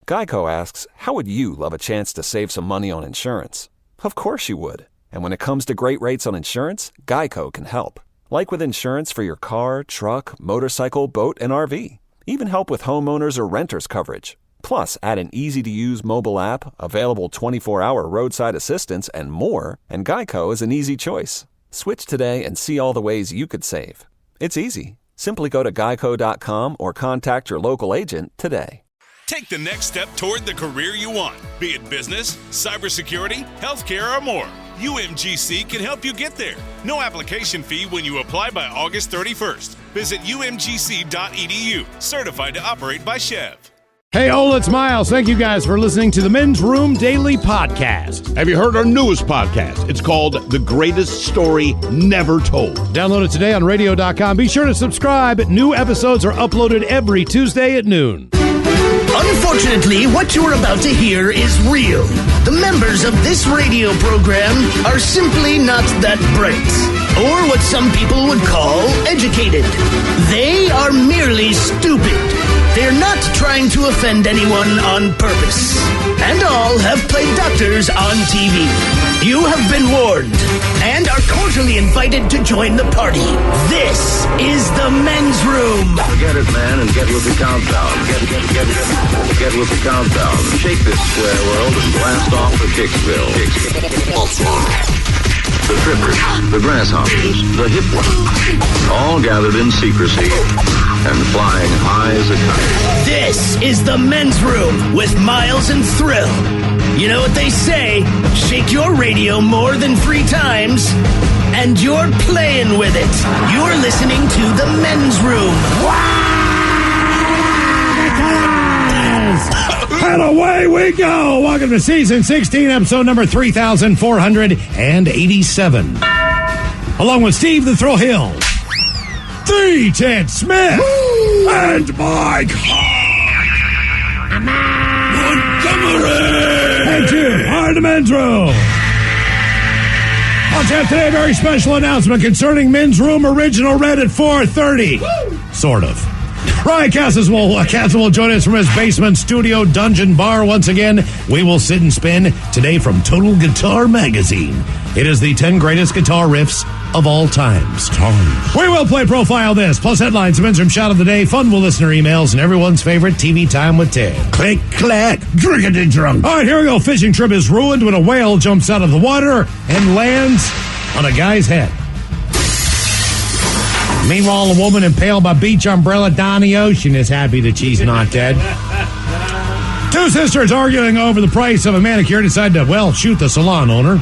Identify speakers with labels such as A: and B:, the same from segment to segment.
A: Geico asks, how would you love a chance to save some money on insurance? Of course you would. And when it comes to great rates on insurance, Geico can help. Like with insurance for your car, truck, motorcycle, boat, and RV. Even help with homeowners or renters coverage. Plus, add an easy-to-use mobile app, available 24-hour roadside assistance, and more, and Geico is an easy choice. Switch today and see all the ways you could save. It's easy. Simply go to geico.com or contact your local agent today.
B: Take the next step toward the career you want, be it business, cybersecurity, healthcare, or more. UMGC can help you get there. No application fee when you apply by August 31st. Visit umgc.edu, certified to operate by Chev.
C: Hey, it's Miles. Thank you guys for listening to the Men's Room Daily Podcast.
D: Have you heard our newest podcast? It's called The Greatest Story Never Told.
C: Download it today on radio.com. Be sure to subscribe. New episodes are uploaded every Tuesday at noon.
E: Unfortunately, what you're about to hear is real. The members of this radio program are simply not that bright, or what some people would call educated. They are merely stupid. They're not trying to offend anyone on purpose. And all have played doctors on TV. You have been warned and are cordially invited to join the party. This is the Men's Room.
F: Forget it, man, and get with the countdown. Get with the countdown. Shake this square world and blast off for Kicksville. The trippers, the grasshoppers, the hip ones, all gathered in secrecy and flying high as a kite.
E: This is the Men's Room with Miles and Thrill. You know what they say, shake your radio more than 3 times, and you're playing with it. You're listening to the Men's Room.
C: And away we go. Welcome to Season 16, Episode number 3487. Along with Steve the Thrill Hill, the Ted Smith, and Mike Montgomery. And you are the Men's Room. On tap today, a very special announcement concerning Men's Room Original Red at 4:30. Sort of. Ryan Cassis will join us from his basement studio dungeon bar once again. We will sit and spin today from Total Guitar Magazine. It is the 10 greatest guitar riffs of all times. We will play Profile This, plus headlines, the Men's Room Shot of the Day, fun with listener emails, and everyone's favorite TV time with Ted. Click, clack, drinkity drunk. All right, here we go. Fishing trip is ruined when a whale jumps out of the water and lands on a guy's head. Meanwhile, a woman impaled by beach umbrella down the ocean is happy that she's not dead. 2 sisters arguing over the price of a manicure decide to, shoot the salon owner.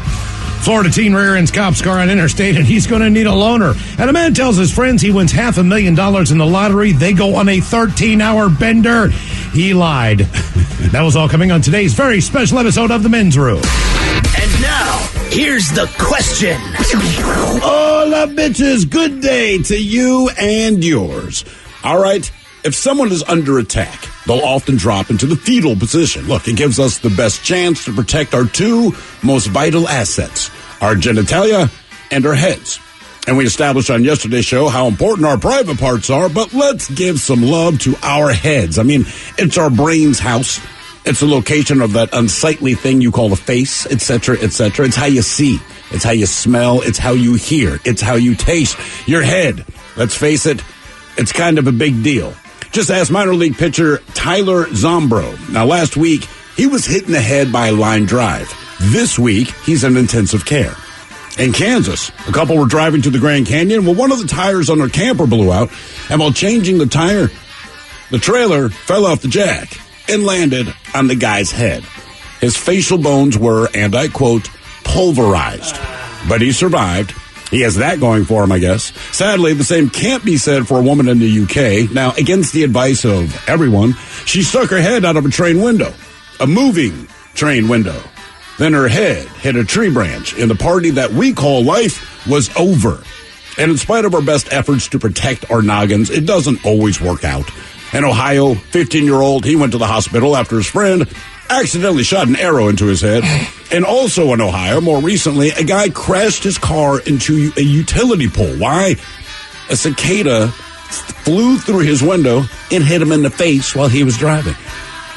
C: Florida teen rear-ends cop's car on interstate, and he's going to need a loaner. And a man tells his friends he wins $500,000 in the lottery. They go on a 13-hour bender. He lied. That was all coming on today's very special episode of The Men's Room.
E: And now, here's the question.
D: Hola, bitches. Good day to you and yours. All right. If someone is under attack, they'll often drop into the fetal position. Look, it gives us the best chance to protect our 2 most vital assets, our genitalia and our heads. And we established on yesterday's show how important our private parts are, but let's give some love to our heads. I mean, it's our brain's house. It's the location of that unsightly thing you call a face, etc., etc. It's how you see. It's how you smell. It's how you hear. It's how you taste. Your head, let's face it, it's kind of a big deal. Just ask minor league pitcher Tyler Zombro. Now, last week, he was hit in the head by a line drive. This week, he's in intensive care. In Kansas, a couple were driving to the Grand Canyon. Well, one of the tires on their camper blew out, and while changing the tire, the trailer fell off the jack and landed on the guy's head. His facial bones were, and I quote, pulverized. But he survived. He has that going for him, I guess. Sadly, the same can't be said for a woman in the UK. Now, against the advice of everyone, she stuck her head out of a train window, a moving train window. Then her head hit a tree branch, and the party that we call life was over. And in spite of our best efforts to protect our noggins, it doesn't always work out. In Ohio, 15-year-old, he went to the hospital after his friend accidentally shot an arrow into his head. And also in Ohio, more recently, a guy crashed his car into a utility pole. Why? A cicada flew through his window and hit him in the face while he was driving.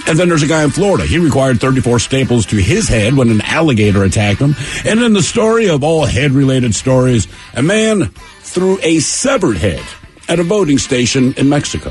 D: And then there's a guy in Florida. He required 34 staples to his head when an alligator attacked him. And in the story of all head-related stories, a man threw a severed head at a voting station in Mexico.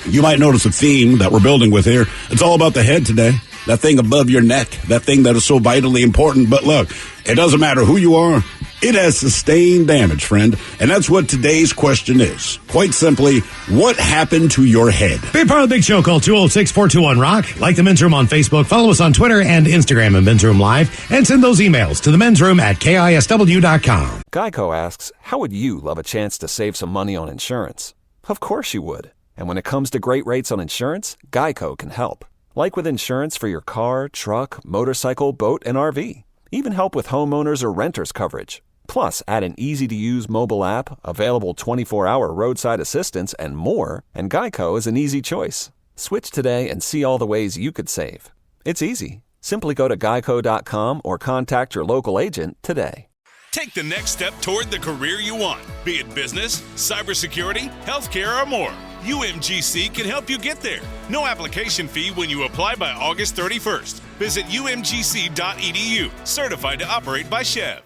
D: You might notice a theme that we're building with here. It's all about the head today. That thing above your neck, that thing that is so vitally important. But look, it doesn't matter who you are. It has sustained damage, friend. And that's what today's question is. Quite simply, what happened to your head?
C: Be part of the big show. Call 206-421-ROCK. Like the Men's Room on Facebook. Follow us on Twitter and Instagram at Men's Room Live. And send those emails to the Men's Room at KISW.com.
A: Geico asks, how would you love a chance to save some money on insurance? Of course you would. And when it comes to great rates on insurance, Geico can help. Like with insurance for your car, truck, motorcycle, boat, and RV. Even help with homeowners or renters coverage. Plus, add an easy-to-use mobile app, available 24-hour roadside assistance, and more, and Geico is an easy choice. Switch today and see all the ways you could save. It's easy. Simply go to geico.com or contact your local agent today.
B: Take the next step toward the career you want, be it business, cybersecurity, healthcare, or more. UMGC can help you get there. No application fee when you apply by August 31st. Visit umgc.edu, certified to operate by Chev.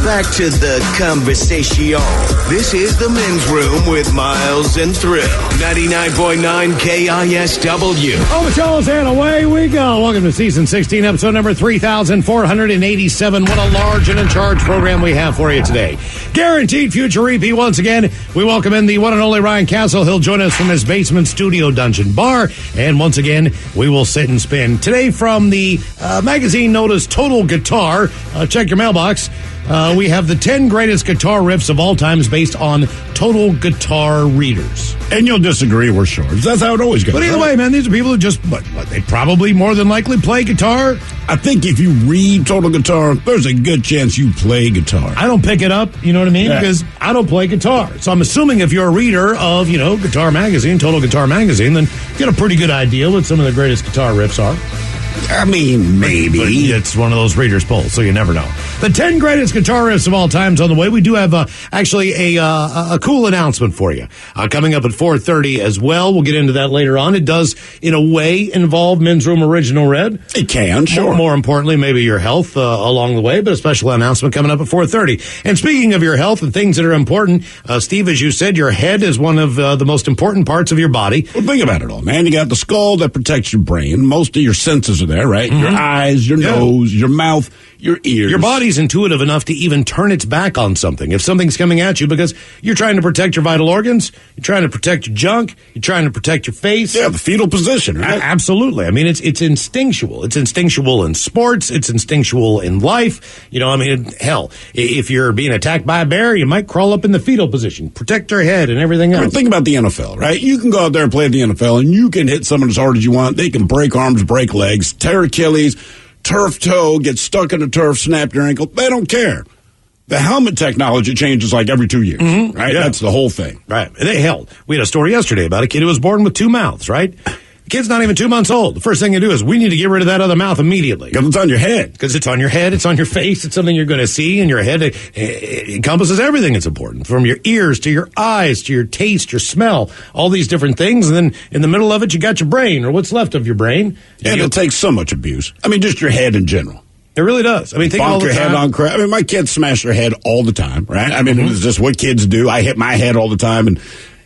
E: Back to the conversation. This is the Men's Room with Miles and Thrill. 99.9 KISW.
C: Oh, the show's and away we go. Welcome to season 16, episode number 3,487. What a large and in charge program we have for you today. Guaranteed future repeat once again. We welcome in the one and only Ryan Castle. He'll join us from his basement studio dungeon bar. And once again, we will sit and spin. Today from the magazine known as Total Guitar. Check your mailbox. We have the 10 greatest guitar riffs of all times based on Total Guitar readers.
D: And you'll disagree, we're sure. That's how it always goes.
C: But either way, man, these are people who just, they probably more than likely play guitar.
D: I think if you read Total Guitar, there's a good chance you play guitar.
C: I don't pick it up, you know what I mean? Yeah. Because I don't play guitar. So I'm assuming if you're a reader of, Guitar Magazine, Total Guitar Magazine, then you get a pretty good idea what some of the greatest guitar riffs are.
D: I mean, maybe.
C: But it's one of those readers' polls, so you never know. The 10 greatest guitar riffs of all time's on the way. We do have actually a cool announcement for you coming up at 4:30 as well. We'll get into that later on. It does, in a way, involve Men's Room Original Red.
D: It can, sure.
C: More importantly, maybe your health along the way, but a special announcement coming up at 4:30. And speaking of your health and things that are important, Steve, as you said, your head is one of the most important parts of your body.
D: Well, think about it all, man. You got the skull that protects your brain. Most of your senses are there, right? Mm-hmm. Your eyes, your nose, your mouth, your ears.
C: Your body's intuitive enough to even turn its back on something. If something's coming at you because you're trying to protect your vital organs, you're trying to protect your junk, you're trying to protect your face.
D: Yeah, the fetal position, right?
C: Absolutely. I mean, it's instinctual. It's instinctual in sports. It's instinctual in life. Hell, if you're being attacked by a bear, you might crawl up in the fetal position, protect your head and everything else.
D: Think about the NFL, right? You can go out there and play at the NFL, and you can hit someone as hard as you want. They can break arms, break legs, tear Achilles, turf toe, get stuck in the turf, snap your ankle. They don't care. The helmet technology changes like every 2 years, right? Yeah. That's the whole thing.
C: Right. We had a story yesterday about a kid who was born with two mouths, right? The kid's not even 2 months old. The first thing you do is we need to get rid of that other mouth immediately.
D: Because it's on your head.
C: Because it's on your head, it's on your face, it's something you're going to see, and your head it encompasses everything that's important, from your ears to your eyes to your taste, your smell, all these different things, and then in the middle of it, you got your brain, or what's left of your brain.
D: And it takes so much abuse. I mean, just your head in general.
C: It really does. I mean, think
D: bonk your head on crap. I mean, my kids smash their head all the time, right? I mean, it's just what kids do. I hit my head all the time, and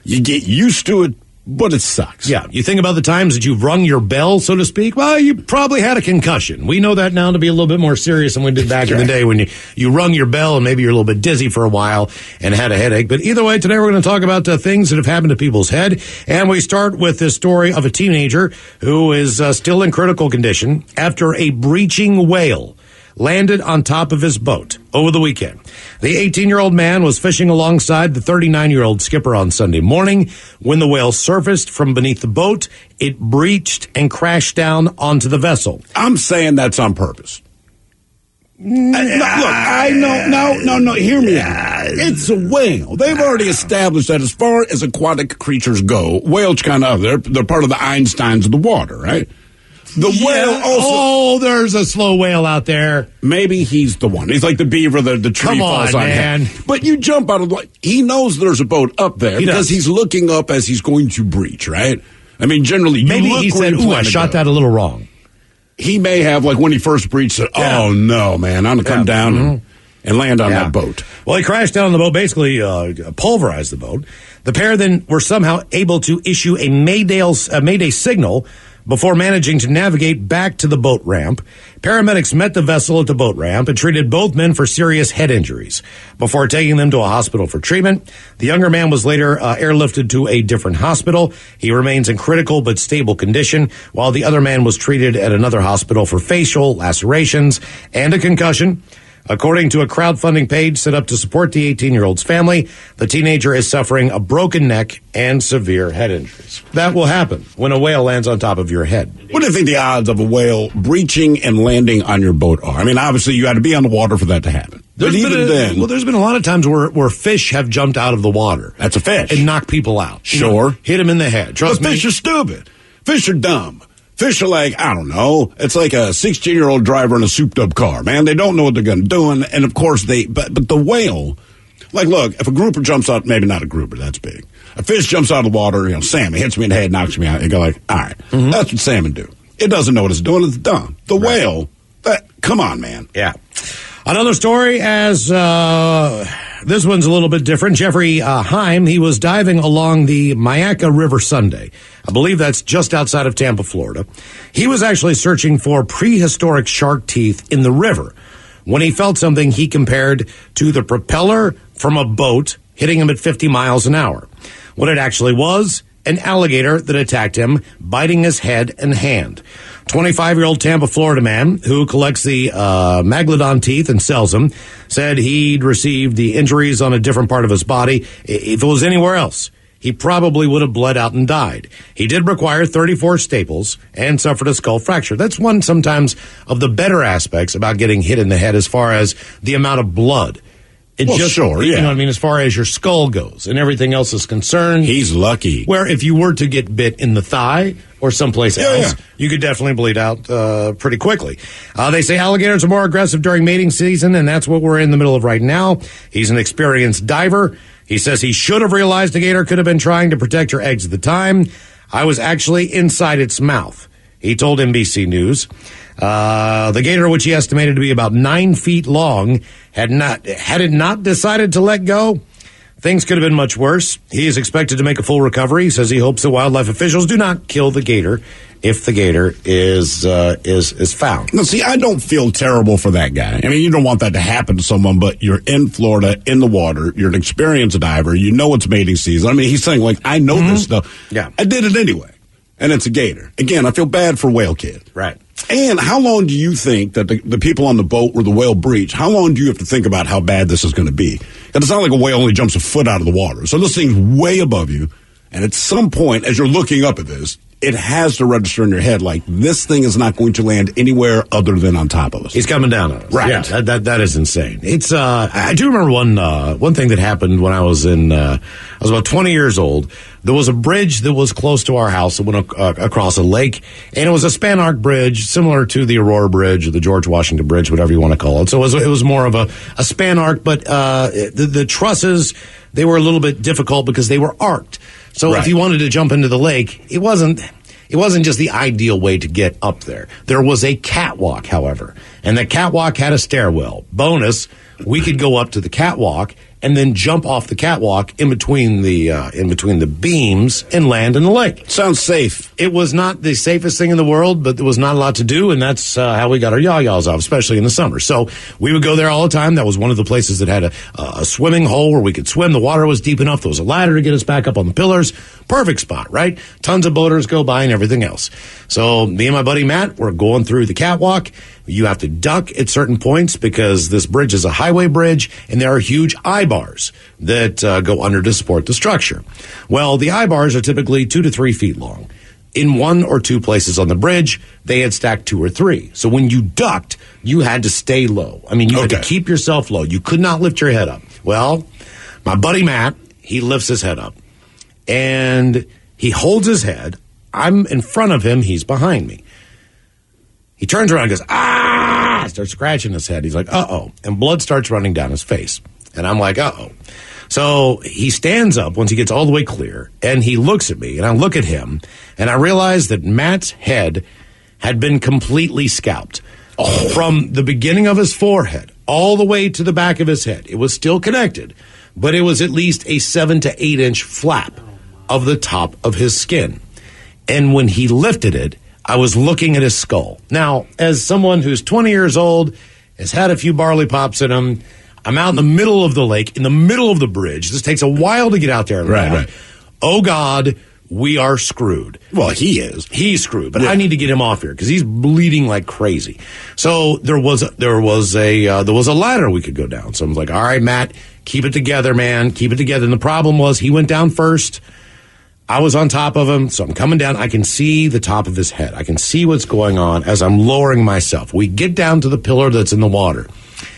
D: you get used to it, but it sucks.
C: Yeah, you think about the times that you've rung your bell, so to speak. Well, you probably had a concussion. We know that now to be a little bit more serious than we did back in the day when you rung your bell and maybe you're a little bit dizzy for a while and had a headache. But either way, today we're going to talk about things that have happened to people's head. And we start with this story of a teenager who is still in critical condition after a breaching whale landed on top of his boat over the weekend. The 18-year-old man was fishing alongside the 39-year-old skipper on Sunday morning. When the whale surfaced from beneath the boat, it breached and crashed down onto the vessel.
D: I'm saying that's on purpose. No, hear me out. It's a whale. They've already established that as far as aquatic creatures go, whales kind of, they're part of the Einsteins of the water, right? The whale also...
C: Oh, there's a slow whale out there.
D: Maybe he's the one. He's like the beaver, the tree falls on
C: man.
D: him. But you jump out of the... He knows there's a boat up there because he's looking up as he's going to breach, right? I mean, generally, you
C: Maybe
D: look
C: he
D: where
C: said,
D: you
C: "Ooh,
D: plan
C: I
D: to
C: shot
D: go."
C: that a little wrong."
D: He may have, like when he first breached, said, "Oh no, man, I'm gonna come down and land on that boat."
C: Well, he crashed down on the boat, basically pulverized the boat. The pair then were somehow able to issue a Mayday signal before managing to navigate back to the boat ramp. Paramedics met the vessel at the boat ramp and treated both men for serious head injuries before taking them to a hospital for treatment. The younger man was later airlifted to a different hospital. He remains in critical but stable condition, while the other man was treated at another hospital for facial lacerations and a concussion. According to a crowdfunding page set up to support the 18-year-old's family, the teenager is suffering a broken neck and severe head injuries. That will happen when a whale lands on top of your head.
D: What do you think the odds of a whale breaching and landing on your boat are? I mean, obviously, you got to be on the water for that to happen. But even then...
C: Well, there's been a lot of times where fish have jumped out of the water.
D: That's a fish.
C: And knocked people out.
D: Sure.
C: You know, hit them in the head. Trust me.
D: Fish are stupid. Fish are dumb. Fish are like, I don't know, it's like a 16-year-old driver in a souped-up car, man. They don't know what they're going to do, and of course but the whale, like, look, if a grouper jumps out, maybe not a grouper, that's big. A fish jumps out of the water, salmon hits me in the head, knocks me out, you go like, all right, that's what salmon do. It doesn't know what it's doing, it's dumb. The whale, come on, man.
C: Yeah. Another story as this one's a little bit different. Jeffrey Heim, he was diving along the Mayaca River Sunday. I believe that's just outside of Tampa, Florida. He was actually searching for prehistoric shark teeth in the river when he felt something he compared to the propeller from a boat hitting him at 50 miles an hour. What it actually was, an alligator that attacked him, biting his head and hand. 25-year-old Tampa, Florida man who collects the Megalodon teeth and sells them said he'd received the injuries on a different part of his body. If it was anywhere else, he probably would have bled out and died. He did require 34 staples and suffered a skull fracture. That's one sometimes of the better aspects about getting hit in the head as far as the amount of blood. You know what I mean, as far as your skull goes and everything else is concerned.
D: He's lucky.
C: Where if you were to get bit in the thigh or someplace else, you could definitely bleed out pretty quickly. They say alligators are more aggressive during mating season, and that's what we're in the middle of right now. He's an experienced diver. He says he should have realized the gator could have been trying to protect her eggs at the time. I was actually inside its mouth, he told NBC News. The gator, which he estimated to be about 9 feet long, had it not decided to let go, things could have been much worse. He is expected to make a full recovery. He says he hopes that wildlife officials do not kill the gator if the gator is found.
D: Now, see, I don't feel terrible for that guy. I mean, you don't want that to happen to someone, but you're in Florida, in the water. You're an experienced diver. You know it's mating season. I mean, he's saying, like, I know this stuff.
C: Yeah.
D: I did it anyway. And it's a gator. Again, I feel bad for Whale Kid.
C: Right.
D: And how long do you think that the people on the boat where the whale breached, how long do you have to think about how bad this is going to be? Because it's not like a whale only jumps a foot out of the water. So this thing's way above you. And at some point, as you're looking up at this, it has to register in your head like this thing is not going to land anywhere other than on top of us.
C: He's coming down on us.
D: Right.
C: Yeah, that is insane. It's I do remember one thing that happened when I was I was about 20 years old. There was a bridge that was close to our house that went across a lake, and it was a span arc bridge similar to the Aurora Bridge or the George Washington Bridge, whatever you want to call it. So it was more of a span arc, but the trusses, they were a little bit difficult because they were arced. So if you wanted to jump into the lake, it wasn't just the ideal way to get up there. There was a catwalk, however, and the catwalk had a stairwell. Bonus, we could go up to the catwalk and then jump off the catwalk in between the beams and land in the lake.
D: Sounds safe.
C: It was not the safest thing in the world, but there was not a lot to do, and that's how we got our yah-yahs off, especially in the summer. So we would go there all the time. That was one of the places that had a swimming hole where we could swim. The water was deep enough. There was a ladder to get us back up on the pillars. Perfect spot, right? Tons of boaters go by and everything else. So me and my buddy Matt, we're going through the catwalk. You have to duck at certain points because this bridge is a highway bridge, and there are huge I-bars that go under to support the structure. Well, the I-bars are typically 2 to 3 feet long. In 1 or 2 places on the bridge, they had stacked 2 or 3. So when you ducked, you had to stay low. I mean, you had to keep yourself low. You could not lift your head up. Well, my buddy Matt, he lifts his head up, and he holds his head. I'm in front of him. He's behind me. He turns around and goes, ah! Starts scratching his head. He's like, uh-oh. And blood starts running down his face. And I'm like, uh-oh. So he stands up once he gets all the way clear, and he looks at me, and I look at him, and I realize that Matt's head had been completely scalped. From the beginning of his forehead all the way to the back of his head. It was still connected, but it was at least a 7 to 8 inch flap of the top of his skin. And when he lifted it, I was looking at his skull. Now, as someone who's 20 years old, has had a few barley pops in him, I'm out in the middle of the lake, in the middle of the bridge. This takes a while to get out there.
D: Right.
C: Oh, God, we are screwed.
D: Well, he is.
C: He's screwed, but I need to get him off here because he's bleeding like crazy. So there was a ladder we could go down. So I was like, all right, Matt, keep it together, man. Keep it together. And the problem was he went down first. I was on top of him, so I'm coming down. I can see the top of his head. I can see what's going on as I'm lowering myself. We get down to the pillar that's in the water.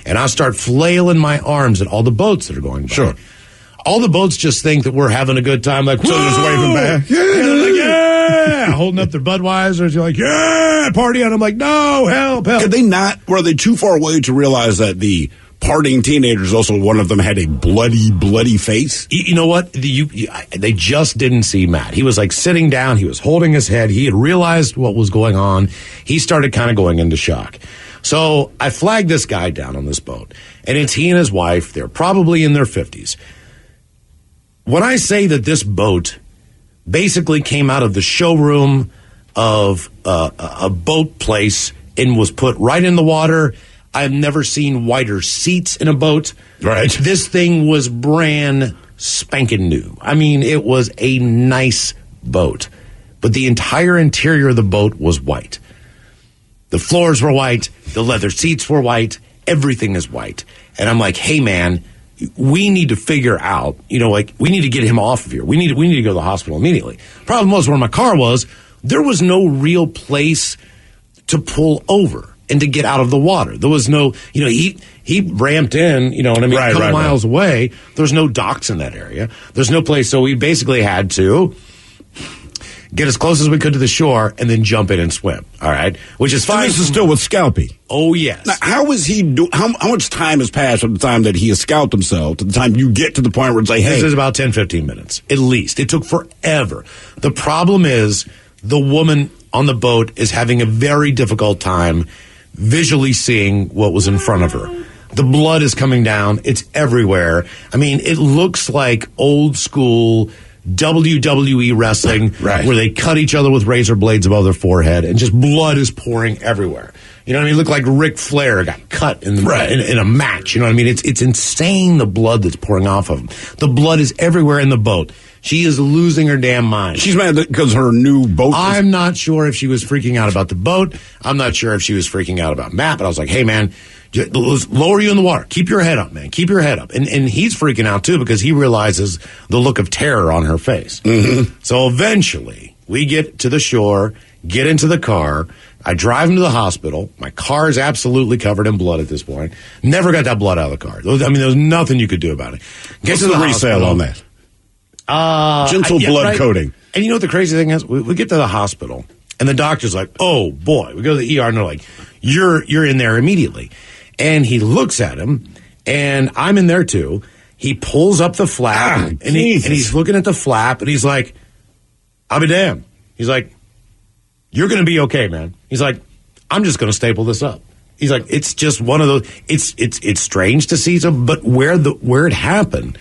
C: And I start flailing my arms at all the boats that are going by.
D: Sure.
C: All the boats just think that we're having a good time, like,
D: So they're just waving back.
C: Yeah, they're like, yeah, holding up their Budweisers. You're like, yeah, party on. I'm like, no, help.
D: Could they not? Were they too far away to realize that the partying teenagers, also one of them had a bloody face?
C: You know what? They just didn't see Matt. He was like sitting down. He was holding his head. He had realized what was going on. He started kind of going into shock. So I flagged this guy down on this boat, and it's he and his wife. They're probably in their 50s. When I say that this boat basically came out of the showroom of a boat place and was put right in the water, I've never seen wider seats in a boat.
D: Right.
C: This thing was brand spanking new. I mean, it was a nice boat, but the entire interior of the boat was white. The floors were white. The leather seats were white. Everything is white. And I'm like, hey, man, we need to figure out, we need to get him off of here. We need to go to the hospital immediately. Problem was, where my car was, there was no real place to pull over and to get out of the water. There was no, he ramped in, a couple miles away. There's no docks in that area. There's no place. So we basically had to get as close as we could to the shore and then jump in and swim. All right. Which is fine.
D: And this is still with Scalpy.
C: Oh, yes.
D: Now, how is he how much time has passed from the time that he has scalped himself to the time you get to the point where it's like, hey.
C: This is about 10, 15 minutes, at least. It took forever. The problem is the woman on the boat is having a very difficult time visually seeing what was in front of her. The blood is coming down. It's everywhere. I mean, it looks like old school WWE wrestling
D: right.
C: where they cut each other with razor blades above their forehead and just blood is pouring everywhere. You know what I mean? It looked like Ric Flair got cut in a match. You know what I mean? It's insane, the blood that's pouring off of him. The blood is everywhere in the boat. She is losing her damn mind.
D: She's mad because her new boat.
C: I'm not sure if she was freaking out about the boat. I'm not sure if she was freaking out about Matt, but I was like, hey, man, lower you in the water. Keep your head up, man. Keep your head up. And he's freaking out, too, because he realizes the look of terror on her face.
D: Mm-hmm.
C: So eventually, we get to the shore, get into the car. I drive him to the hospital. My car is absolutely covered in blood at this point. Never got that blood out of the car. There was nothing you could do about it.
D: What's the resale on that? Gentle blood coating.
C: And you know what the crazy thing is? We get to the hospital, and the doctor's like, oh, boy. We go to the ER, and they're like, you're in there immediately. And he looks at him, and I'm in there, too. He pulls up the flap, and he's looking at the flap, and he's like, I'll be damned. He's like, you're going to be okay, man. He's like, I'm just going to staple this up. He's like, it's just one of those. It's strange to see, but where it happened,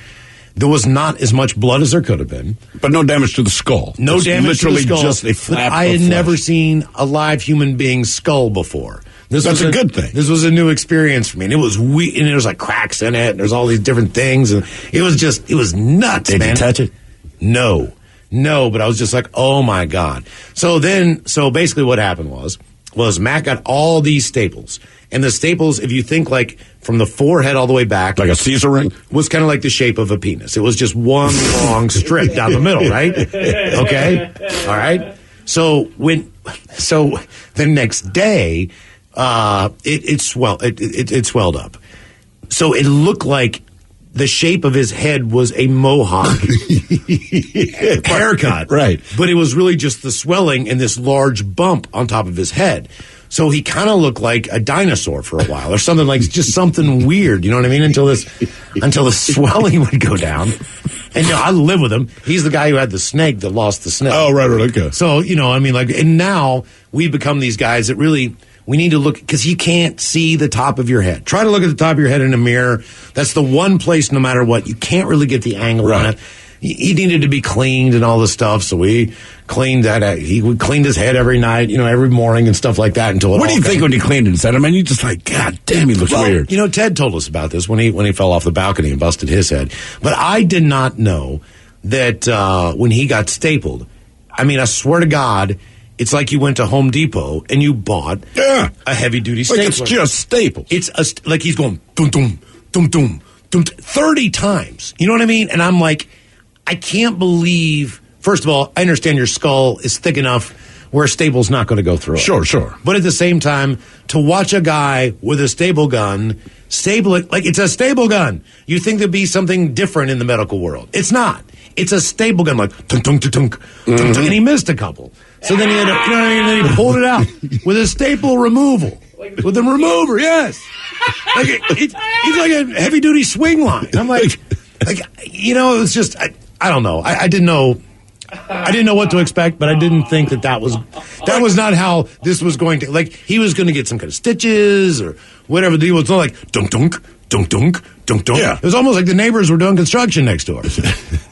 C: there was not as much blood as there could have been.
D: But no damage to the skull.
C: No damage to the skull.
D: Just a flap
C: I had
D: of
C: never
D: flesh.
C: seen a live human being's skull before.
D: That's a good thing.
C: This was a new experience for me. And it was and there was like cracks in it, and there's all these different things, and it was nuts,
D: Did
C: man.
D: you touch it?
C: No, but I was just like, oh my God. So basically what happened was Matt got all these staples. And the staples, if you think like from the forehead all the way back.
D: Like a Caesar ring?
C: Was kind of like the shape of a penis. It was just one long strip down the middle, right? Okay? All right? So the next day, it swelled up. So it looked like the shape of his head was a mohawk haircut.
D: Right.
C: But it was really just the swelling and this large bump on top of his head. So he kind of looked like a dinosaur for a while or something, like just something weird, you know what I mean? Until the swelling would go down. And I live with him. He's the guy who had the snake that lost the snake.
D: Oh, right, okay.
C: So, and now we've become these guys that really, we need to look, because you can't see the top of your head. Try to look at the top of your head in a mirror. That's the one place, no matter what, you can't really get the angle on it. He needed to be cleaned and all this stuff, so we cleaned that. He cleaned his head every night, every morning and stuff like that until it
D: What do you think when he cleaned his head? I mean, you just like, God damn, he looks weird.
C: Ted told us about this when he fell off the balcony and busted his head. But I did not know that when he got stapled, I mean, I swear to God, it's like you went to Home Depot and you bought a heavy-duty stapler.
D: Like it's just staples.
C: It's like he's going, dum, dum, dum, dum, dum, 30 times. You know what I mean? And I'm like, I can't believe, first of all, I understand your skull is thick enough where a staple's not going to go through it.
D: Sure.
C: But at the same time, to watch a guy with a staple gun staple it, like it's a staple gun. You think there'd be something different in the medical world. It's not. It's a staple gun, like tunk, tunk, tunk, tunk, tunk, and he missed a couple. So then he had to, then he pulled it out with a staple removal. With a remover, yes. Like he's like a heavy-duty swing line. I'm like, it was just... I don't know. I didn't know. I didn't know what to expect, but I didn't think that was not how this was going to. Like he was going to get some kind of stitches or whatever the deal was. Like dunk dunk dunk dunk dunk dunk.
D: Yeah.
C: It was almost like the neighbors were doing construction next door.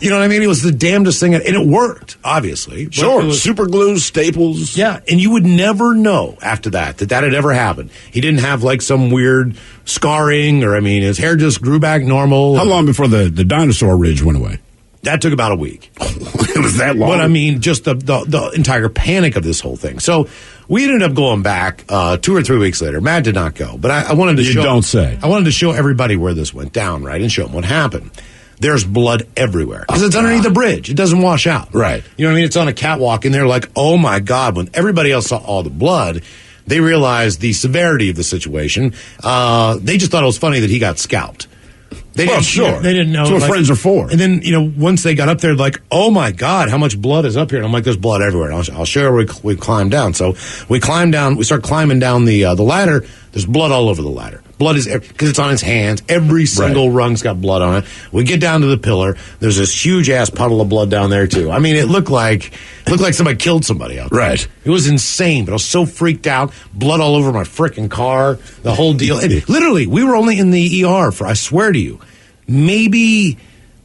C: You know what I mean? It was the damnedest thing, and it worked. Obviously,
D: sure. Super glue, staples.
C: Yeah, and you would never know after that had ever happened. He didn't have like some weird scarring, or his hair just grew back normal.
D: How long before the dinosaur ridge went away?
C: That took about a week.
D: It was that long?
C: But just the entire panic of this whole thing. So we ended up going back 2 or 3 weeks later. Matt did not go, but I wanted to show.
D: You don't say.
C: I wanted to show everybody where this went down, right, and show them what happened. There's blood everywhere because it's underneath the bridge. It doesn't wash out.
D: Right.
C: You know what I mean? It's on a catwalk, and they're like, "Oh my God!" When everybody else saw all the blood, they realized the severity of the situation. They just thought it was funny that he got scalped. They didn't know.
D: That's what friends are for.
C: And then, once they got up there, like, oh my God, how much blood is up here? And I'm like, there's blood everywhere. And I'll show you where we climb down. So we climb down. We start climbing down the ladder. There's blood all over the ladder. Blood is because it's on his hands. Every single rung's got blood on it. We get down to the pillar. There's this huge ass puddle of blood down there too. It looked like somebody killed somebody out there.
D: Right.
C: It was insane, but I was so freaked out. Blood all over my freaking car. The whole deal. And literally, we were only in the ER for, I swear to you, maybe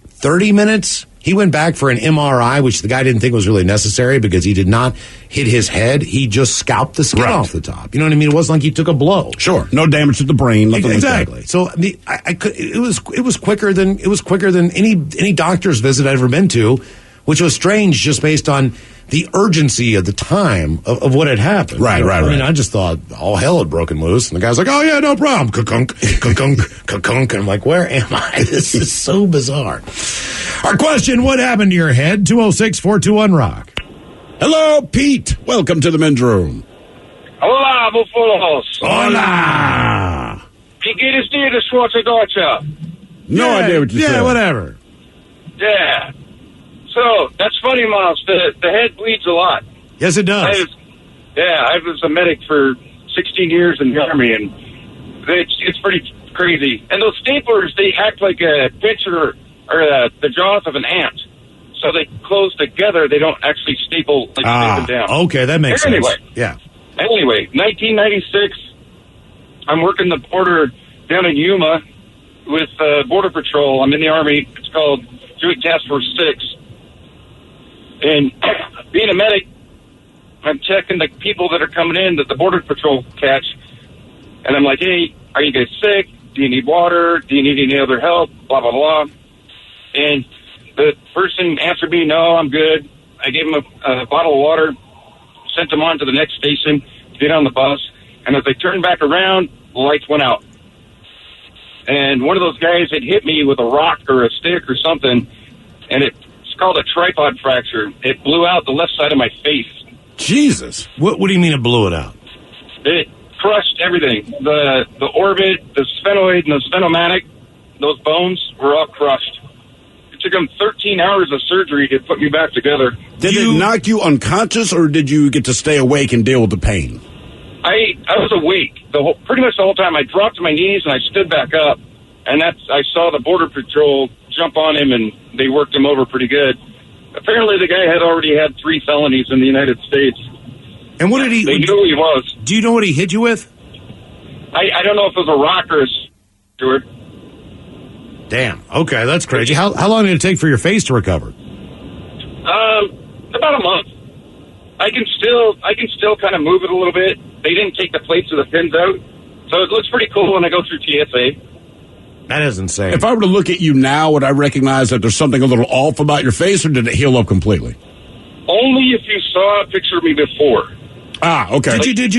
C: 30 minutes. He went back for an MRI, which the guy didn't think was really necessary because he did not hit his head. He just scalped the skin off the top. You know what I mean? It wasn't like he took a blow.
D: Sure, no damage to the brain. Nothing
C: exactly.
D: Like that.
C: So it was quicker than any doctor's visit I'd ever been to, which was strange just based on the urgency of the time of what had happened.
D: Right.
C: I just thought all hell had broken loose, and the guy's like, "Oh yeah, no problem." Ka-kunk, ka-kunk, ka-kunk. And I'm like, "Where am I?" This is so bizarre. Our question: what happened to your head? 206-421-ROCK.
D: Hello, Pete. Welcome to the men's room.
G: Hola, buffaloes.
C: Hola.
G: Wie geht es dir, der schwarze Deutsche?
D: No idea what you said.
C: Yeah, whatever.
G: Yeah. So, that's funny, Miles. The head bleeds a lot.
C: Yes, it does.
G: I was a medic for 16 years in the Army, and it's pretty crazy. And those staplers, they act like a picture or the jaws of an ant. So they close together. They don't actually staple them down.
C: Okay, that makes sense. Yeah.
G: Anyway, 1996, I'm working the border down in Yuma with Border Patrol. I'm in the Army. It's called Joint Task Force 6. And being a medic, I'm checking the people that are coming in that the Border Patrol catch. And I'm like, hey, are you guys sick? Do you need water? Do you need any other help? Blah, blah, blah. And the person answered me, no, I'm good. I gave him a bottle of water, sent him on to the next station to get on the bus. And as I turned back around, the lights went out. And one of those guys had hit me with a rock or a stick or something, and it's called a tripod fracture. It blew out the left side of my face.
C: Jesus. What do you mean it blew it out?
G: It crushed everything. The orbit, the sphenoid, and the sphenomatic. those bones were all crushed. It took them 13 hours of surgery to put me back together.
D: Did it knock you unconscious, or did you get to stay awake and deal with the pain?
G: I was awake pretty much the whole time. I dropped to my knees and I stood back up, and I saw the Border Patrol jump on him, and they worked him over pretty good. Apparently, the guy had already had 3 felonies in the United States.
C: And what did he...
G: They knew who he was.
C: Do you know what he hit you with?
G: I don't know if it was a rock or a Stuart.
C: Damn. Okay, that's crazy. How long did it take for your face to recover?
G: About a month. I can still kind of move it a little bit. They didn't take the plates or the pins out, so it looks pretty cool when I go through TSA.
C: That is insane.
D: If I were to look at you now, would I recognize that there's something a little off about your face, or did it heal up completely?
G: Only if you saw a picture of me before.
D: Ah, okay.
C: Did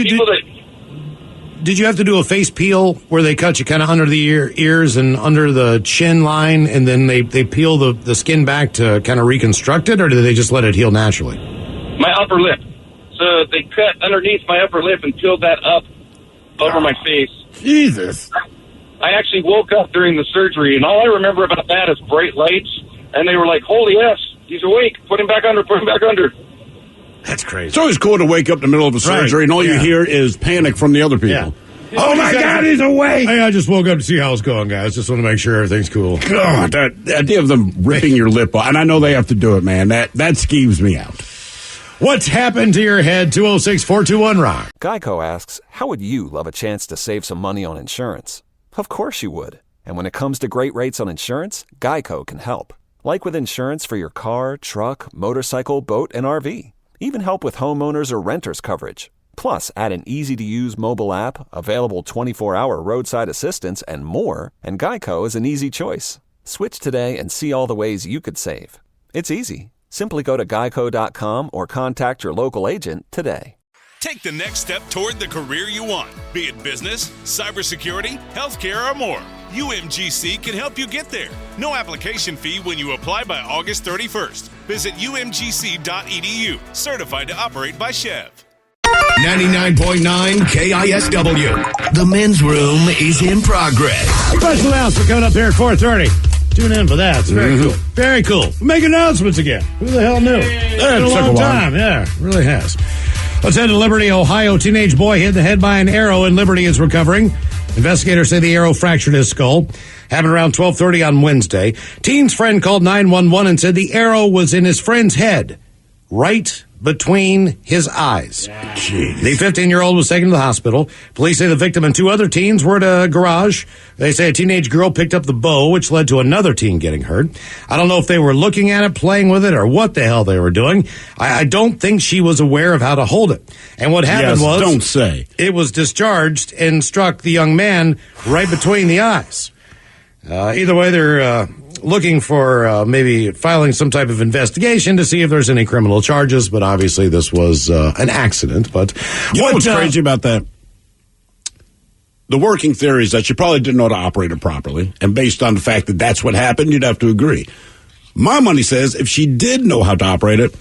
C: you have to do a face peel where they cut you kind of under the ears and under the chin line, and then they peel the skin back to kind of reconstruct it, or did they just let it heal naturally?
G: My upper lip. So they cut underneath my upper lip and peeled that up over my face.
D: Jesus.
G: I actually woke up during the surgery, and all I remember about that is bright lights, and they were like, holy yes, he's awake. Put him back under, put him back under.
C: That's crazy.
D: It's always cool to wake up in the middle of a surgery, and all you hear is panic from the other people.
C: Yeah.
D: Oh, my God, he's awake.
C: Hey, I just woke up to see how it's going, guys. Just want to make sure everything's cool.
D: God, the idea of them ripping your lip off, and I know they have to do it, man. That skeeves me out.
C: What's happened to your head? 206-421-ROCK.
A: Geico asks, how would you love a chance to save some money on insurance? Of course you would. And when it comes to great rates on insurance, Geico can help. Like with insurance for your car, truck, motorcycle, boat, and RV. Even help with homeowners or renters coverage. Plus, add an easy-to-use mobile app, available 24-hour roadside assistance, and more, and Geico is an easy choice. Switch today and see all the ways you could save. It's easy. Simply go to geico.com or contact your local agent today.
B: Take the next step toward the career you want, be it business, cybersecurity, healthcare, or more. UMGC can help you get there. No application fee when you apply by August 31st. Visit umgc.edu, certified to operate by Chev.
E: 99.9 KISW. The men's room is in progress.
C: Special announcement coming up here at 4:30. Tune in for that. It's very cool. Very cool. We make announcements again. Who the hell knew? It's been a long time. Yeah, it really has. Let's head to Liberty, Ohio. Teenage boy hit in the head by an arrow, and Liberty is recovering. Investigators say the arrow fractured his skull. Happened around 12:30 on Wednesday. Teen's friend called 911 and said the arrow was in his friend's head, right between his eyes.
D: Jeez.
C: The 15-year-old was taken to the hospital. Police say the victim and 2 other teens were at a garage. They say a teenage girl picked up the bow, which led to another teen getting hurt. I don't know if they were looking at it, playing with it, or what the hell they were doing. I don't think she was aware of how to hold it. And what happened was...
D: don't say.
C: It was discharged and struck the young man right between the eyes. Either way, they're looking for maybe filing some type of investigation to see if there's any criminal charges, but obviously this was an accident. But
D: you know what's crazy about that? The working theory is that she probably didn't know how to operate it properly, and based on the fact that that's what happened, you'd have to agree. My money says if she did know how to operate it,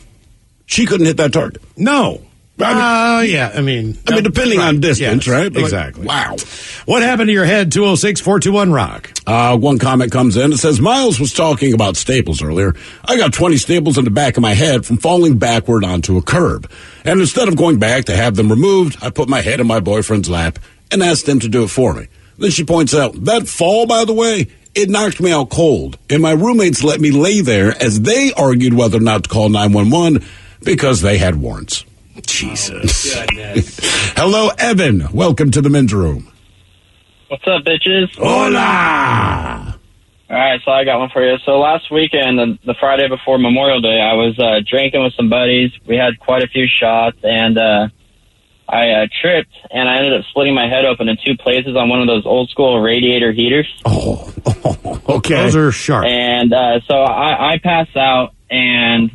D: she couldn't hit that target.
C: No. Yeah, I mean,
D: depending on distance,
C: yes,
D: right? But
C: exactly.
D: Wow.
C: What happened to your head? 206-421-ROCK.
D: One comment comes in. It says, Miles was talking about staples earlier. I got 20 staples in the back of my head from falling backward onto a curb. And instead of going back to have them removed, I put my head in my boyfriend's lap and asked him to do it for me. Then she points out, that fall, by the way, it knocked me out cold. And my roommates let me lay there as they argued whether or not to call 911 because they had warrants.
C: Jesus.
D: Hello, Evan. Welcome to the men's room.
H: What's up, bitches?
D: Hola!
H: All right, so I got one for you. So last weekend, the Friday before Memorial Day, I was drinking with some buddies. We had quite a few shots, and I tripped, and I ended up splitting my head open in 2 places on one of those old-school radiator heaters.
D: Oh, okay.
C: Those are sharp.
H: And so I passed out, and...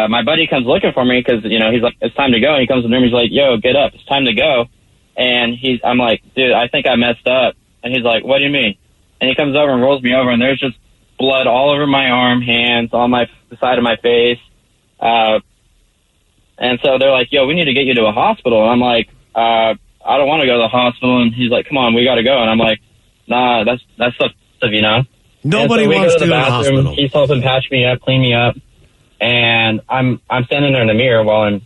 H: my buddy comes looking for me because, you know, he's like, it's time to go. And he comes in the room, he's like, yo, get up. It's time to go. And I'm like, dude, I think I messed up. And he's like, what do you mean? And he comes over and rolls me over, and there's just blood all over my arm, hands, on the side of my face. And so they're like, yo, we need to get you to a hospital. And I'm like, I don't want to go to the hospital. And he's like, come on, we got to go. And I'm like, nah, that's the you know.
C: Nobody
H: and so we
C: wants
H: go to the
C: the
H: bathroom.
C: hospital.
H: He's helping patch me up, clean me up, and I'm standing there in the mirror while I'm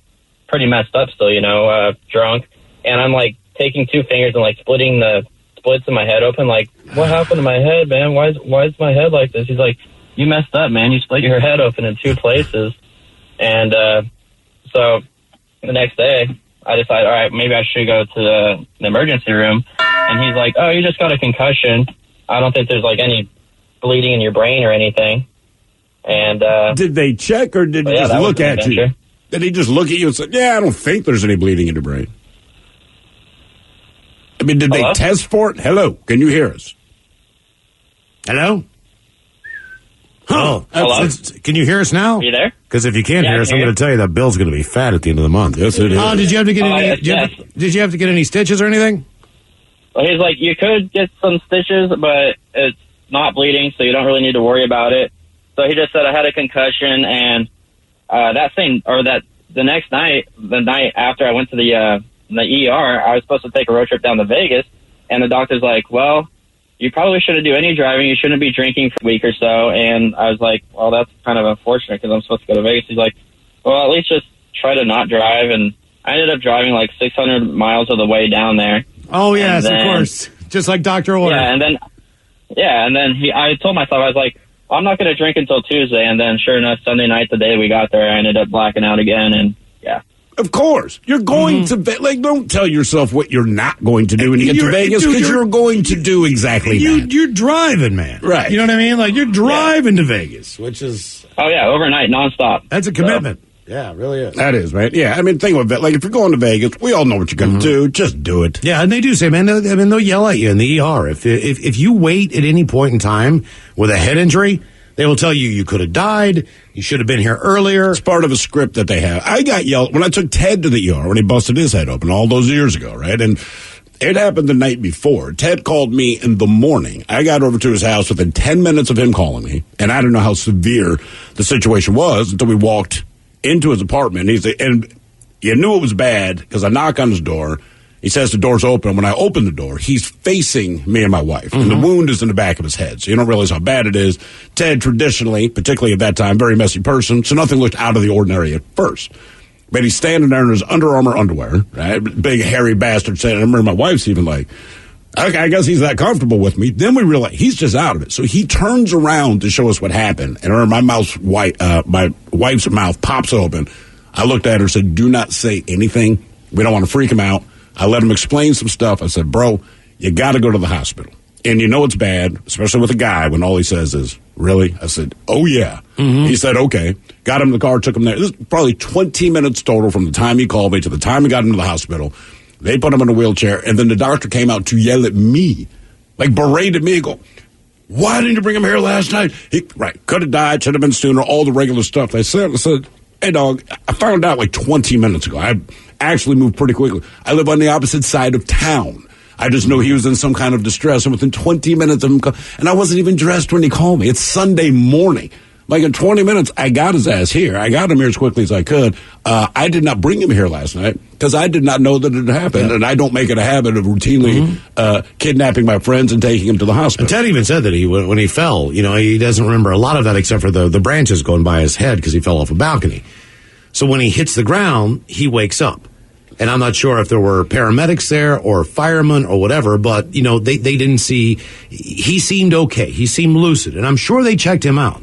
H: pretty messed up still, you know, drunk, and I'm like taking two fingers and like splitting the splits in my head open. Like, what happened to my head, man? Why is my head like this? He's like, you messed up, man. You split your head open in two places, and so the next day I decided, all right, maybe I should go to the emergency room, and he's like, oh, you just got a concussion. I don't think there's like any bleeding in your brain or anything. And
D: did they check or did he just look at you? Did he just look at you and say, yeah, I don't think there's any bleeding in your brain? I mean, did they test for it? Hello, can you hear us?
C: Hello?
D: Huh.
H: Hello?
C: Can you hear us now?
H: Are you there?
C: Because if you can't
H: Yeah,
C: hear
H: I
C: us,
H: can
C: I'm
H: hear
C: going to tell you that bill's going to be fat at the end of the month.
D: Yes, it is.
C: Oh, did you have to get any?
H: yes.
C: Did you have to get any stitches or anything?
H: Well, he's like, you could get some stitches, but it's not bleeding, so you don't really need to worry about it. So he just said I had a concussion, and the next night, the night after I went to the ER, I was supposed to take a road trip down to Vegas, and the doctor's like, well, you probably shouldn't do any driving. You shouldn't be drinking for a week or so. And I was like, well, that's kind of unfortunate because I'm supposed to go to Vegas. He's like, well, at least just try to not drive. And I ended up driving like 600 miles of the way down there.
C: Oh, yes, of course. Just like Dr. Order.
H: Yeah, and then I told myself, I was like, well, I'm not going to drink until Tuesday. And then sure enough, Sunday night, the day we got there, I ended up blacking out again. And yeah.
D: Of course. You're going to don't tell yourself what you're not going to do when you get to Vegas, because you're going to do exactly that.
C: You're driving, man.
D: Right.
C: You know what I mean? Like, you're driving to Vegas, which is...
H: Oh, yeah, overnight, nonstop.
C: That's a commitment. Yeah, it really is.
D: That is, right? Yeah, I mean, think about it. Like, if you're going to Vegas, we all know what you're going to do. Just do it.
C: Yeah, and they do say, man, they'll yell at you in the ER. If you wait at any point in time with a head injury, they will tell you could have died. You should have been here earlier.
D: It's part of a script that they have. I got yelled when I took Ted to the ER when he busted his head open all those years ago, right? And it happened the night before. Ted called me in the morning. I got over to his house within 10 minutes of him calling me, and I didn't know how severe the situation was until we walked into his apartment. And you knew it was bad because I knock on his door. He says the door's open. When I open the door, he's facing me and my wife. And the wound is in the back of his head. So you don't realize how bad it is. Ted, traditionally, particularly at that time, very messy person. So nothing looked out of the ordinary at first. But he's standing there in his Under Armour underwear, right? Big, hairy bastard saying, I remember my wife's even like, okay, I guess he's that comfortable with me. Then we realize he's just out of it. So he turns around to show us what happened. And I remember my wife's mouth pops open. I looked at her and said, do not say anything. We don't want to freak him out. I let him explain some stuff. I said, bro, you got to go to the hospital. And you know it's bad, especially with a guy when all he says is, really? I said, oh, yeah. He said, okay. Got him in the car, took him there. This is probably 20 minutes total from the time he called me to the time he got him to the hospital. They put him in a wheelchair, and then the doctor came out to yell at me, like berated me, and go, why didn't you bring him here last night? Could have died, should have been sooner, all the regular stuff. I said, hey, dog, I found out like 20 minutes ago. I actually moved pretty quickly. I live on the opposite side of town. I just know he was in some kind of distress, and within 20 minutes of him, and I wasn't even dressed when he called me. It's Sunday morning. Like in 20 minutes, I got his ass here. I got him here as quickly as I could. I did not bring him here last night because I did not know that it had happened, and I don't make it a habit of routinely kidnapping my friends and taking him to the hospital.
C: And Ted even said that when he fell, he doesn't remember a lot of that except for the branches going by his head because he fell off a balcony. So when he hits the ground, he wakes up. And I'm not sure if there were paramedics there or firemen or whatever, but, they didn't see. He seemed okay. He seemed lucid. And I'm sure they checked him out.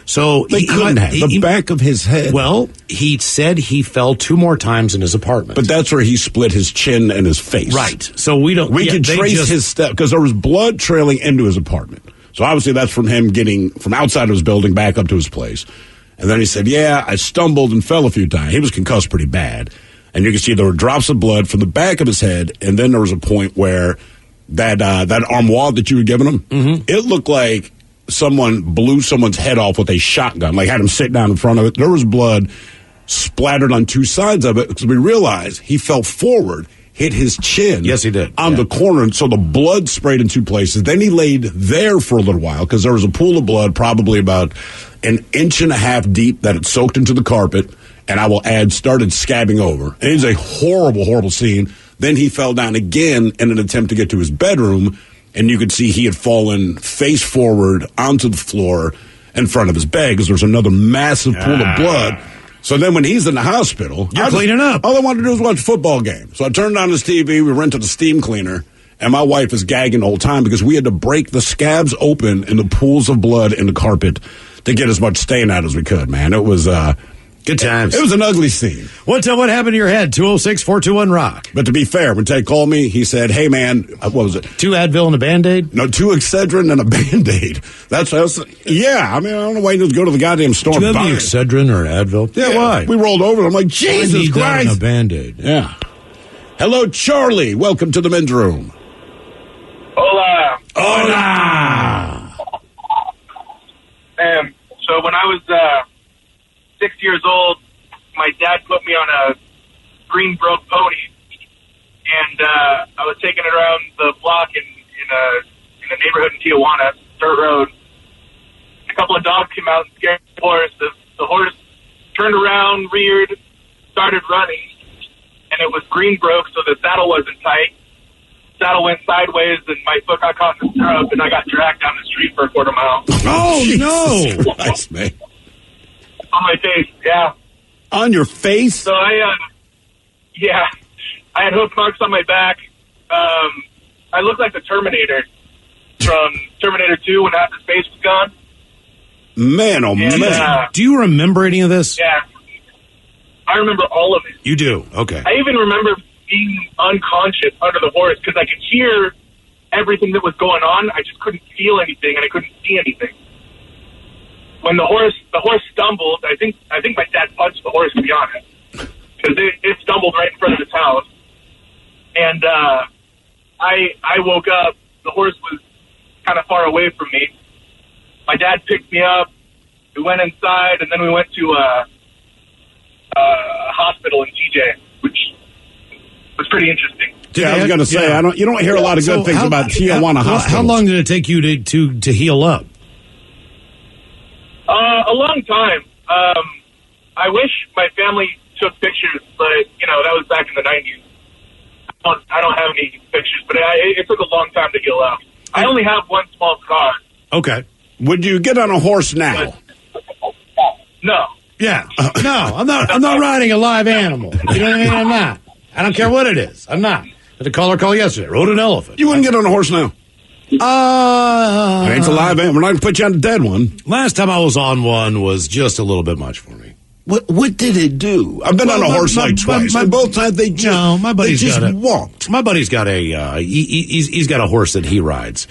C: So
D: they couldn't have. The back of his head.
C: Well, he said he fell 2 more times in his apartment.
D: But that's where he split his chin and his face.
C: Right. So we
D: can trace his step because there was blood trailing into his apartment. So obviously that's from him getting from outside of his building back up to his place. And then he said, yeah, I stumbled and fell a few times. He was concussed pretty bad. And you can see there were drops of blood from the back of his head. And then there was a point where that armoire that you had given him, it looked like someone blew someone's head off with a shotgun, like had him sit down in front of it. There was blood splattered on 2 sides of it because we realized he fell forward, hit his chin.
C: Yes, he did.
D: On the corner, and so the blood sprayed in 2 places. Then he laid there for a little while because there was a pool of blood probably about 1.5 inches deep that had soaked into the carpet, and I will add started scabbing over. And it was a horrible, horrible scene. Then he fell down again in an attempt to get to his bedroom. and you could see he had fallen face forward onto the floor in front of his bed because there's another massive pool of blood. So then when he's in the hospital,
C: you're cleaning up.
D: All I wanted to do was watch a football game. So I turned on his TV, we rented a steam cleaner, and my wife is gagging the whole time because we had to break the scabs open in the pools of blood in the carpet to get as much stain out as we could, man. It was
C: good times.
D: It was an ugly scene.
C: What happened to your head? 206-421-ROCK.
D: But to be fair, when Ted called me, he said, hey, man, what was it?
C: 2 Advil and a Band-Aid?
D: No, 2 Excedrin and a Band-Aid. Yeah, I mean, I don't know why you just go to the goddamn store.
C: Do you have the Excedrin or an Advil?
D: Yeah, why? We rolled over. I'm like, Jesus Christ.
C: That and a Band-Aid.
D: Yeah. Hello, Charlie. Welcome to the men's room.
G: Hola.
D: Hola.
G: So when I was 6 years old, my dad put me on a green broke pony, and I was taking it around the block in a neighborhood in Tijuana, dirt road. A couple of dogs came out and scared the horse. The horse turned around, reared, started running, and it was green broke, so the saddle wasn't tight. Saddle went sideways, and my foot got caught in the stirrup, and I got dragged down the street for a quarter mile.
C: Oh, no!
D: Christ, man.
G: On my face, yeah.
D: On your face?
G: So I had hoof marks on my back. I looked like the Terminator from Terminator 2 when half his face was gone.
D: Man, oh, man.
C: Do you remember any of this?
G: Yeah. I remember all of it.
C: You do? Okay.
G: I even remember being unconscious under the horse because I could hear everything that was going on. I just couldn't feel anything, and I couldn't see anything. When the horse stumbled, I think my dad punched the horse, to be honest, because it stumbled right in front of his house. And I woke up. The horse was kind of far away from me. My dad picked me up. We went inside, and then we went to a hospital in TJ, which was pretty interesting.
D: Yeah, I was going to say, you don't hear a lot of good things about Tijuana hospitals.
C: How long did it take you to heal up?
G: A long time. I wish my family took pictures, but, that was back in the 90s. I don't have any pictures, but it took a long time to heal up. I only have one small scar.
C: Okay.
D: Would you get on a horse now?
G: No.
C: Yeah. No, I'm not riding a live animal. You know what I mean? I'm not. I don't care what it is. I'm not. Had a caller call yesterday. Rode an elephant.
D: You wouldn't get on a horse now? It ain't a live animal. We're not going to put you on a dead one.
C: Last time I was on one was just a little bit much for me.
D: What did it do? I've been on a horse twice. And both times they just,
C: my buddy's
D: they just
C: got
D: walked.
C: My buddy's got he's got a horse that he rides.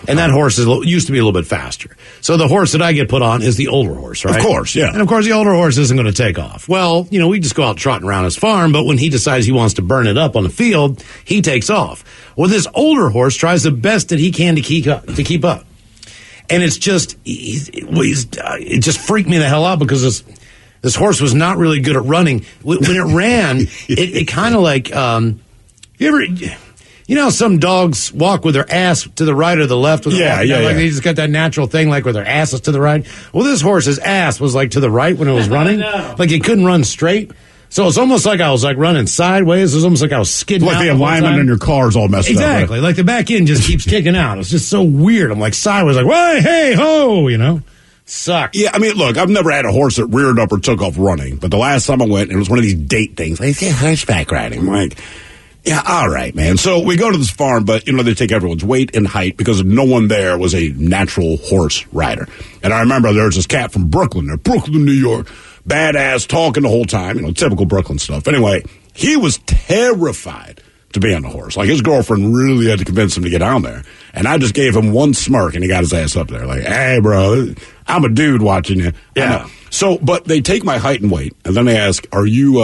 C: And that horse used to be a little bit faster. So the horse that I get put on is the older horse, right?
D: Of course, yeah.
C: And of course the older horse isn't going to take off. Well, we just go out trotting around his farm, but when he decides he wants to burn it up on the field, he takes off. Well, this older horse tries the best that he can to keep up. And it's just, it just freaked me the hell out because this horse was not really good at running. When it ran, it kind of like, you know how some dogs walk with their ass to the right or the left?
D: Yeah.
C: They just got that natural thing, like where their ass is to the right. Well, this horse's ass was like to the right when it was running. Like it couldn't run straight. So it's almost like I was like running sideways. It was almost like I was skidding out.
D: Like the alignment in your car's all messed up.
C: Exactly. Like the back end just keeps kicking out. It's just so weird. I'm like sideways, like, why, hey, ho, Sucks.
D: Yeah, I mean, look, I've never had a horse that reared up or took off running. But the last time I went, it was one of these date things. Like, yeah, horseback riding. I'm like, yeah, all right, man. So we go to this farm, but, they take everyone's weight and height because no one there was a natural horse rider. And I remember there was this cat from Brooklyn, New York, badass, talking the whole time, typical Brooklyn stuff. Anyway, he was terrified to be on the horse. Like, his girlfriend really had to convince him to get on there. And I just gave him one smirk, and he got his ass up there. Like, hey, bro, I'm a dude watching you.
C: Yeah.
D: So, but they take my height and weight, and then they ask, have you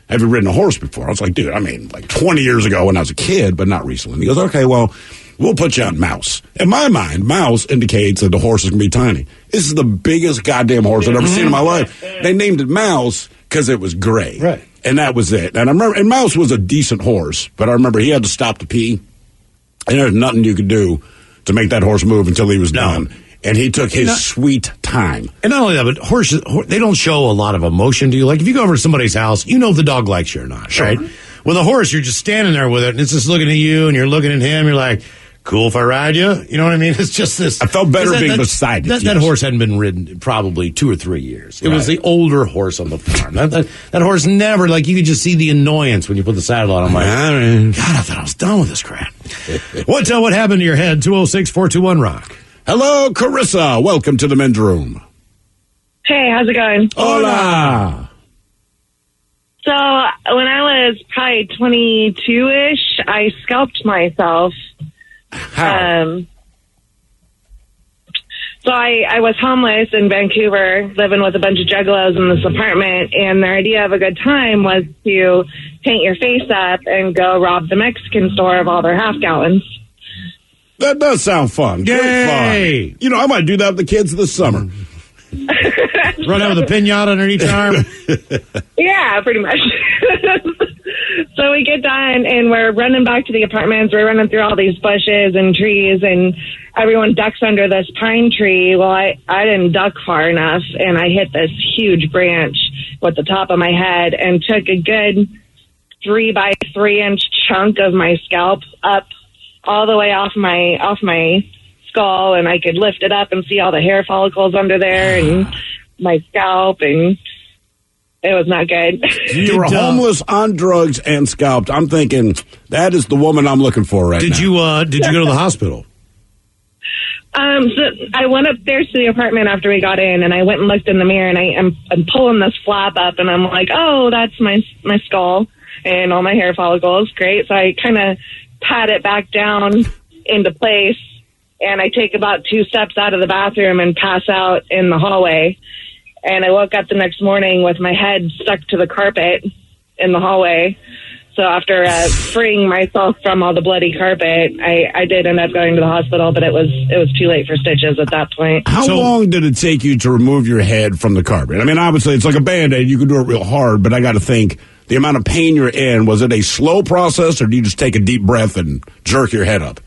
D: ridden a horse before? I was like, dude, 20 years ago when I was a kid, but not recently. And he goes, okay, well, we'll put you on Mouse. In my mind, Mouse indicates that the horse is going to be tiny. This is the biggest goddamn horse I've ever seen in my life. They named it Mouse because it was gray.
C: Right.
D: And that was it. And I remember, and Mouse was a decent horse, but I remember he had to stop to pee. And there's nothing you could do to make that horse move until he was done. And he took his sweet time.
C: And not only that, but horses, they don't show a lot of emotion to you. Like, if you go over to somebody's house, if the dog likes you or not,
D: sure.
C: right? With a horse, you're just standing there with it, and it's just looking at you, and you're looking at him, you're like, cool if I ride you? You know what I mean? It's just this.
D: I felt better being beside it.
C: That horse hadn't been ridden probably 2 or 3 years. It was the older horse on the farm. That horse never, like, you could just see the annoyance when you put the saddle on. I'm like, God, I thought I was done with this crap. What happened to your head? 206-421-ROCK.
D: Hello, Carissa. Welcome to the men's room.
I: Hey, how's it going?
D: Hola.
I: So when I was probably 22-ish, I scalped myself.
D: How?
I: So I was homeless in Vancouver, living with a bunch of juggalos in this apartment, and their idea of a good time was to paint your face up and go rob the Mexican store of all their half gallons.
D: That does sound fun.
C: Yay!
D: Great fun. You know, I might do that with the kids this summer.
C: Run out with a pinata under each arm?
I: Yeah, pretty much. So we get done, and we're running back to the apartments. We're running through all these bushes and trees, and everyone ducks under this pine tree. Well, I didn't duck far enough, and I hit this huge branch with the top of my head and took a good 3 by 3 inch chunk of my scalp up all the way off my skull, and I could lift it up and see all the hair follicles under there and my scalp, and it was not good.
D: You were homeless, on drugs, and scalped. I'm thinking, that is the woman I'm looking for right now.
C: Did you go to the hospital?
I: So I went upstairs to the apartment after we got in, and I went and looked in the mirror, and I'm pulling this flap up, and I'm like, oh, that's my skull and all my hair follicles. Great. So I kind of pat it back down into place, and I take about 2 steps out of the bathroom and pass out in the hallway. And I woke up the next morning with my head stuck to the carpet in the hallway. So after freeing myself from all the bloody carpet, I did end up going to the hospital, but it was too late for stitches at that point.
D: How long did it take you to remove your head from the carpet? I mean, obviously, it's like a Band-Aid. You can do it real hard, but I got to think, the amount of pain you're in, was it a slow process, or do you just take a deep breath and jerk your head up?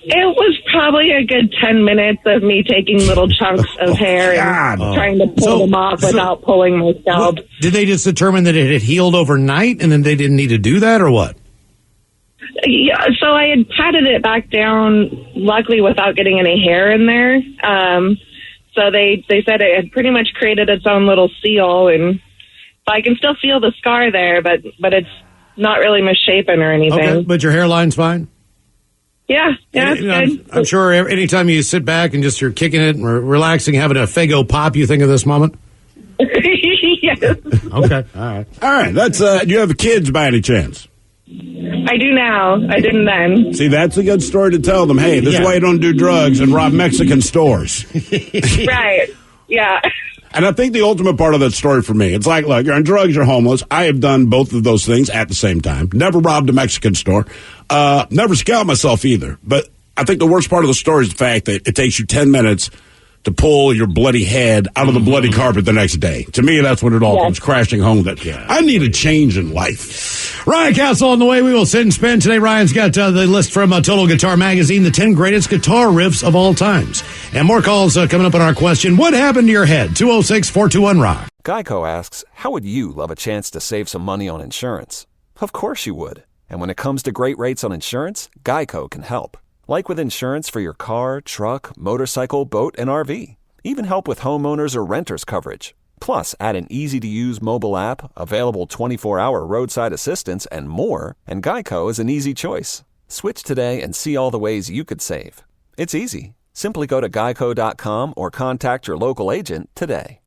I: It was probably a good 10 minutes of me taking little chunks of hair and trying to pull them off without pulling my scalp.
C: Did they just determine that it had healed overnight and then they didn't need to do that, or what?
I: Yeah, so I had patted it back down, luckily without getting any hair in there. So they said it had pretty much created its own little seal, and I can still feel the scar there, but it's not really misshapen or anything.
C: Okay, but your hairline's fine?
I: Yeah, it's good.
C: I'm sure anytime you sit back and just you're kicking it and relaxing, having a Faygo pop, you think of this moment?
I: Yes.
C: Okay, all right.
D: That's, do you have kids by any chance?
I: I do now. I didn't then.
D: See, that's a good story to tell them. Hey, this is why you don't do drugs and rob Mexican stores.
I: Right, yeah.
D: And I think the ultimate part of that story for me, it's like, look, you're on drugs, you're homeless. I have done both of those things at the same time. Never robbed a Mexican store. Never scalped myself either. But I think the worst part of the story is the fact that it takes you 10 minutes to pull your bloody head out of the bloody carpet the next day. To me, that's when it all comes crashing home. That I need a change in life.
C: Ryan Castle on the way. We will sit and spin. Today, Ryan's got the list from Total Guitar Magazine, the 10 greatest guitar riffs of all times. And more calls coming up on our question, what happened to your head? 206-421-ROCK.
A: Geico asks, how would you love a chance to save some money on insurance? Of course you would. And when it comes to great rates on insurance, Geico can help. Like with insurance for your car, truck, motorcycle, boat, and RV. Even help with homeowners or renters coverage. Plus, add an easy-to-use mobile app, available 24-hour roadside assistance, and more, and Geico is an easy choice. Switch today and see all the ways you could save. It's easy. Simply go to geico.com or contact your local agent today.